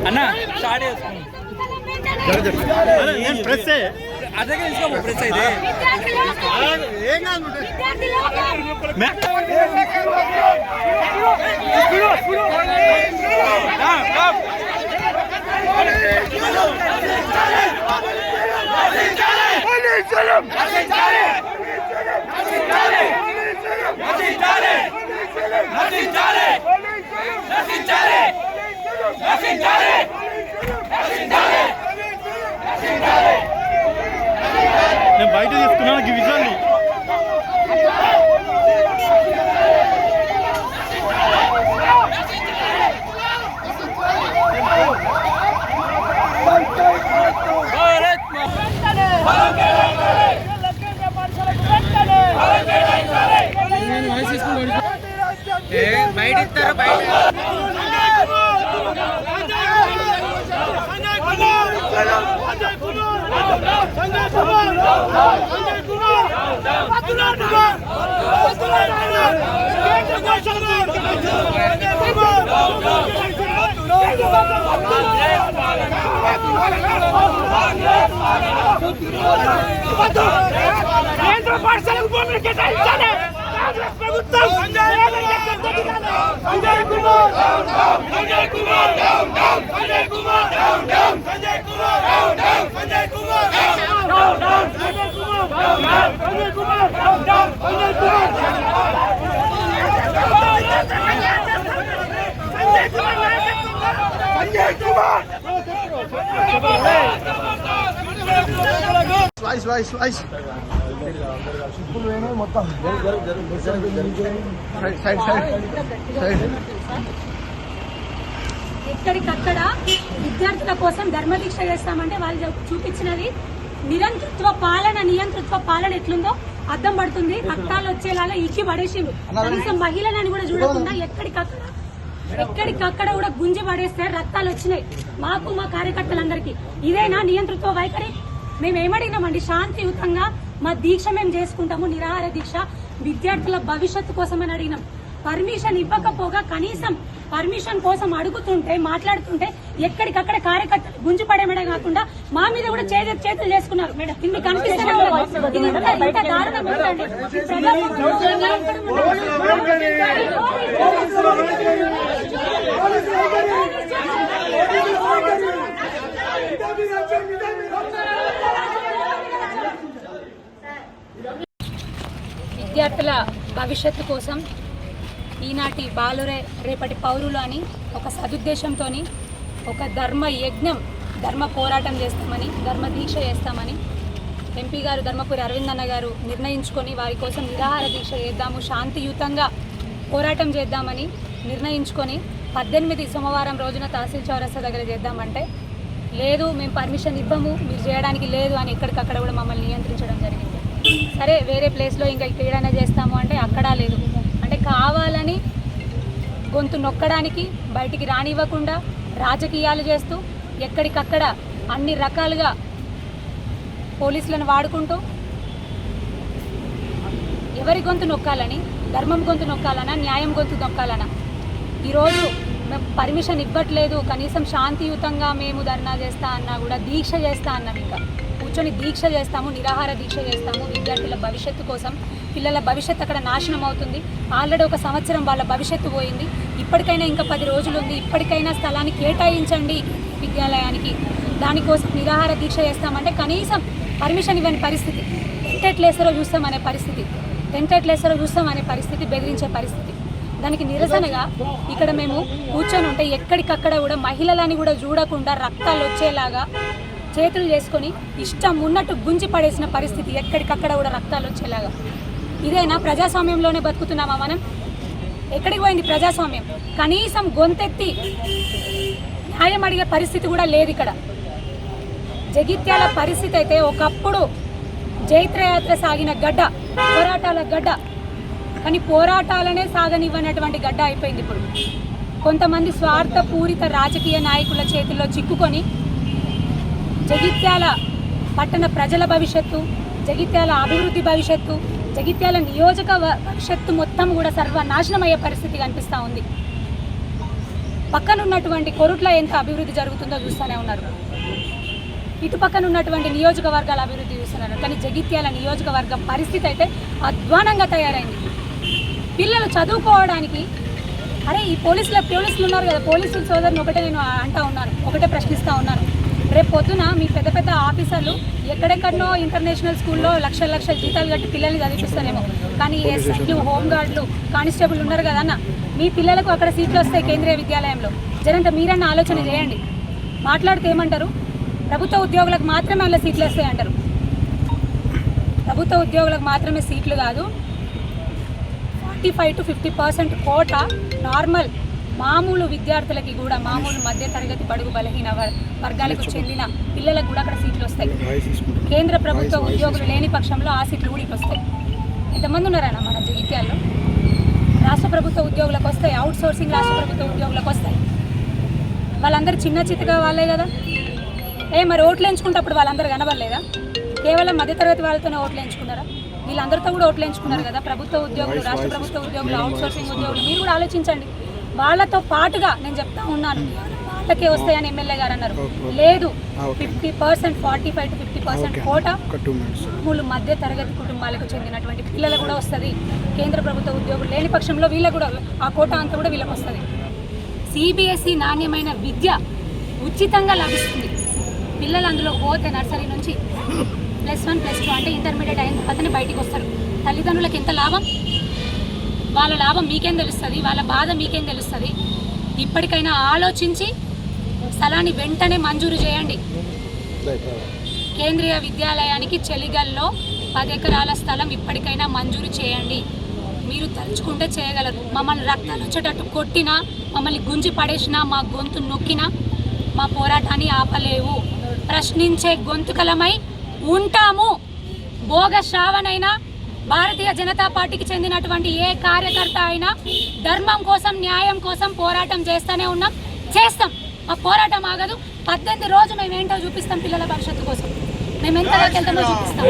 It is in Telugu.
అన్నా స్టార్ట్ ప్రెస్ అదే తీసుకో ప్రెస్ అయితే నేను బయట తీసుకున్నాను విజయాన్ని బయట ఇస్తారు బయట కేంద్ర పాఠశాలకు భూమిని కేటాయించాలి ప్రభుత్వం సంజయ్ కుమార్ సంజయ్ కుమార్ సంజయ్ కుమార్ సంజయ్ కుమార్ సంజయ్ కుమార్ సంజయ్ కుమార్ సంజయ్ కుమార్ సంజయ్ ఎక్కడికక్కడ విద్యార్థుల కోసం ధర్మదీక్ష చేస్తామంటే వాళ్ళు చూపించినది నియంతృత్వ పాలన ఎట్లుందో అర్థం పడుతుంది. రక్తాలు వచ్చేలాగా ఇచ్చి పడేసిండు. కనీసం మహిళలని కూడా చూడకుండా ఎక్కడికక్కడ కూడా గుంజి పడేస్తే రక్తాలు వచ్చినాయి మాకు, మా కార్యకర్తలందరికీ. ఇదేనా నియంతృత్వ వైఖరి? మేము ఏమడిగినామండి, శాంతియుతంగా మా దీక్ష మేము చేసుకుంటాము, నిరాహార దీక్ష, విద్యార్థుల భవిష్యత్తు కోసం అని అడిగినాం. పర్మిషన్ ఇవ్వకపోగా కనీసం పర్మిషన్ కోసం అడుగుతుంటే మాట్లాడుతుంటే ఎక్కడికక్కడ కార్యకర్తలు గుంజి పడేయడమే కాకుండా మా మీద కూడా చేతులు చేసుకున్నారు. ఇది కనిపిస్తూనే ఇంత దారుణం ఉందండి. విద్యార్థుల భవిష్యత్తు కోసం ఈనాటి బాలురే రేపటి పౌరులు అని ఒక సదుద్దేశంతో ఒక ధర్మ యజ్ఞం, ధర్మ పోరాటం చేస్తామని, ధర్మ దీక్ష చేస్తామని ఎంపీ గారు ధర్మపురి అరవింద్ అన్న గారు నిర్ణయించుకొని వారి కోసం నిరాహార దీక్ష చేద్దాము, శాంతియుతంగా పోరాటం చేద్దామని నిర్ణయించుకొని 18 సోమవారం రోజున తహసీల్ చౌరస్తా దగ్గర చేద్దామంటే లేదు, మేము పర్మిషన్ ఇవ్వము, మీరు చేయడానికి లేదు అని ఎక్కడికక్కడ కూడా మమ్మల్ని నియంత్రించడం జరిగింది. సరే వేరే ప్లేస్లో ఇంకా ఏదైనా చేస్తాము అంటే అక్కడా లేదు. అంటే కావాలని గొంతు నొక్కడానికి, బయటికి రానివ్వకుండా రాజకీయాలు చేస్తూ ఎక్కడికక్కడ అన్ని రకాలుగా పోలీసులను వాడుకుంటూ ఎవరి గొంతు నొక్కాలని, ధర్మం గొంతు నొక్కాలనా, న్యాయం గొంతు నొక్కాలనా? ఈరోజు మేము పర్మిషన్ ఇవ్వట్లేదు, కనీసం శాంతియుతంగా మేము ధర్నా చేస్తా అన్నా కూడా దీక్ష చేస్తా అన్నాం. ఇంకా కూర్చొని దీక్ష చేస్తాము, నిరాహార దీక్ష చేస్తాము విద్యార్థుల భవిష్యత్తు కోసం. పిల్లల భవిష్యత్తు అక్కడ నాశనం అవుతుంది. ఆల్రెడీ 1 సంవత్సరం వాళ్ళ భవిష్యత్తు పోయింది. ఇప్పటికైనా ఇంకా 10 రోజులు ఉంది. ఇప్పటికైనా స్థలాన్ని కేటాయించండి విద్యాలయానికి. దానికోసం నిరాహార దీక్ష చేస్తామంటే కనీసం పర్మిషన్ ఇవ్వని పరిస్థితి, ఎట్లేస్తారో చూస్తామనే పరిస్థితి. టెంట్ ఎట్లా వేస్తారో చూస్తాం అనే పరిస్థితి, బెదిరించే పరిస్థితి. దానికి నిరసనగా ఇక్కడ మేము కూర్చొని ఉంటే ఎక్కడికక్కడ కూడా మహిళలని కూడా చూడకుండా రక్తాలు వచ్చేలాగా చేతులు చేసుకొని ఇష్టం ఉన్నట్టు గుంజి పడేసిన పరిస్థితి, ఎక్కడికక్కడ కూడా రక్తాలు వచ్చేలాగా. ఇదేనా ప్రజాస్వామ్యంలోనే బతుకుతున్నామా మనం? ఎక్కడికి పోయింది ప్రజాస్వామ్యం? కనీసం గొంతెత్తి న్యాయం అడిగే పరిస్థితి కూడా లేదు ఇక్కడ. జగిత్యాల పరిస్థితి అయితే ఒకప్పుడు జైత్రయాత్ర సాగిన గడ్డ, పోరాటాల గడ్డ, కానీ పోరాటాలనే సాగనివ్వనటువంటి గడ్డ అయిపోయింది ఇప్పుడు. కొంతమంది స్వార్థపూరిత రాజకీయ నాయకుల చేతుల్లో చిక్కుకొని జగిత్యాల పట్టణ ప్రజల భవిష్యత్తు, జగిత్యాల అభివృద్ధి భవిష్యత్తు, జగిత్యాల నియోజక భవిష్యత్తు మొత్తం కూడా సర్వనాశనం అయ్యే పరిస్థితి కనిపిస్తూ ఉంది. పక్కనున్నటువంటి కొరుట్ల ఎంత అభివృద్ధి జరుగుతుందో చూస్తూనే ఉన్నారు, ఇటు పక్కన ఉన్నటువంటి నియోజకవర్గాల అభివృద్ధి చూస్తున్నారు. కానీ జగిత్యాల నియోజకవర్గం పరిస్థితి అయితే అధ్వానంగా తయారైంది. పిల్లలు చదువుకోవడానికి, అరే ఈ పోలీసులు ఉన్నారు కదా, పోలీసుల సోదరుని ఒకటే నేను అంటా ఉన్నాను, ఒకటే ప్రశ్నిస్తూ ఉన్నాను. రేపు పొద్దున మీ పెద్ద పెద్ద ఆఫీసర్లు ఎక్కడెక్కడనో ఇంటర్నేషనల్ స్కూల్లో లక్షల జీతాలు కట్టి పిల్లల్ని చదివిస్తారేమో, కానీ ఎస్ఐలు, హోంగార్డులు, కానిస్టేబుల్ ఉన్నారు కదా అన్న, మీ పిల్లలకు అక్కడ సీట్లు వస్తాయి కేంద్రీయ విద్యాలయంలో. జనంత మీరన్న ఆలోచన చేయండి. మాట్లాడితే ఏమంటారు? ప్రభుత్వ ఉద్యోగులకు మాత్రమే అలా సీట్లు వస్తాయి అంటారు. ప్రభుత్వ ఉద్యోగులకు మాత్రమే సీట్లు కాదు, 45 to 50% కోట నార్మల్ మామూలు విద్యార్థులకి కూడా, మామూలు మధ్యతరగతి బడుగు బలహీన వర్గాలకు చెందిన పిల్లలకు కూడా అక్కడ సీట్లు వస్తాయి. కేంద్ర ప్రభుత్వ ఉద్యోగులు లేని పక్షంలో ఆ సీట్లు కూడా వస్తాయి. ఎంతమంది ఉన్నారన్న మన జగిత్యాల్లో? రాష్ట్ర ప్రభుత్వ ఉద్యోగులకు వస్తాయి, అవుట్ సోర్సింగ్ రాష్ట్ర ప్రభుత్వ ఉద్యోగులకు వస్తాయి. వాళ్ళందరూ చిన్న చిత్తగా వాళ్ళే కదా. మరి ఓట్లు ఎంచుకుంటప్పుడు వాళ్ళందరూ కనబడలేదా? కేవలం మధ్యతరగతి వాళ్ళతోనే ఓట్లు ఎంచుకున్నారా? వీళ్ళందరితో కూడా ఓట్లు ఎంచుకున్నారు కదా. ప్రభుత్వ ఉద్యోగులు, రాష్ట్ర ప్రభుత్వ ఉద్యోగులు, అవుట్ సోర్సింగ్ ఉద్యోగులు, మీరు కూడా ఆలోచించండి. వాళ్ళతో పాటుగా నేను చెప్తా ఉన్నాను, వాళ్ళకే వస్తాయని ఎమ్మెల్యే గారు అన్నారు. లేదు, 50%, 45 to 50% కోట మామూలు మధ్య తరగతి కుటుంబాలకు చెందినటువంటి పిల్లలు కూడా వస్తుంది. కేంద్ర ప్రభుత్వ ఉద్యోగులు లేని పక్షంలో వీళ్ళకు కూడా ఆ కోట అంతా కూడా వీళ్ళకి వస్తుంది. సిబిఎస్ఈ నాణ్యమైన విద్య ఉచితంగా లభిస్తుంది. పిల్లలు అందులో పోతే నర్సరీ నుంచి +1, +2 అంటే ఇంటర్మీడియట్ అయిన తర్వాతనే బయటికి వస్తారు. తల్లిదండ్రులకు ఎంత లాభం? వాళ్ళ లాభం మీకేం తెలుస్తుంది? వాళ్ళ బాధ మీకేం తెలుస్తుంది? ఇప్పటికైనా ఆలోచించి స్థలాన్ని వెంటనే మంజూరు చేయండి. కేంద్రీయ విద్యాలయానికి చెలిగల్లో 10 ఎకరాల స్థలం ఇప్పటికైనా మంజూరు చేయండి. మీరు తలుచుకుంటే చేయగలరు. మమ్మల్ని రక్తాలు వచ్చేటట్టు కొట్టినా, మమ్మల్ని గుంజి పడేసినా, మా గొంతు నొక్కినా మా పోరాటాన్ని ఆపలేవు. ప్రశ్నించే గొంతుకలమై ఉంటాము. భోగ శ్రావణైనా, భారతీయ జనతా పార్టీకి చెందినటువంటి ఏ కార్యకర్త అయినా ధర్మం కోసం, న్యాయం కోసం పోరాటం చేస్తూనే ఉన్నాం, చేస్తాం. ఆ పోరాటం ఆగదు. 18 రోజు మేము ఏంటో చూపిస్తాం. పిల్లల భవిష్యత్తు కోసం మేము ఎంత దాకా వెళ్తామో చూపిస్తాం.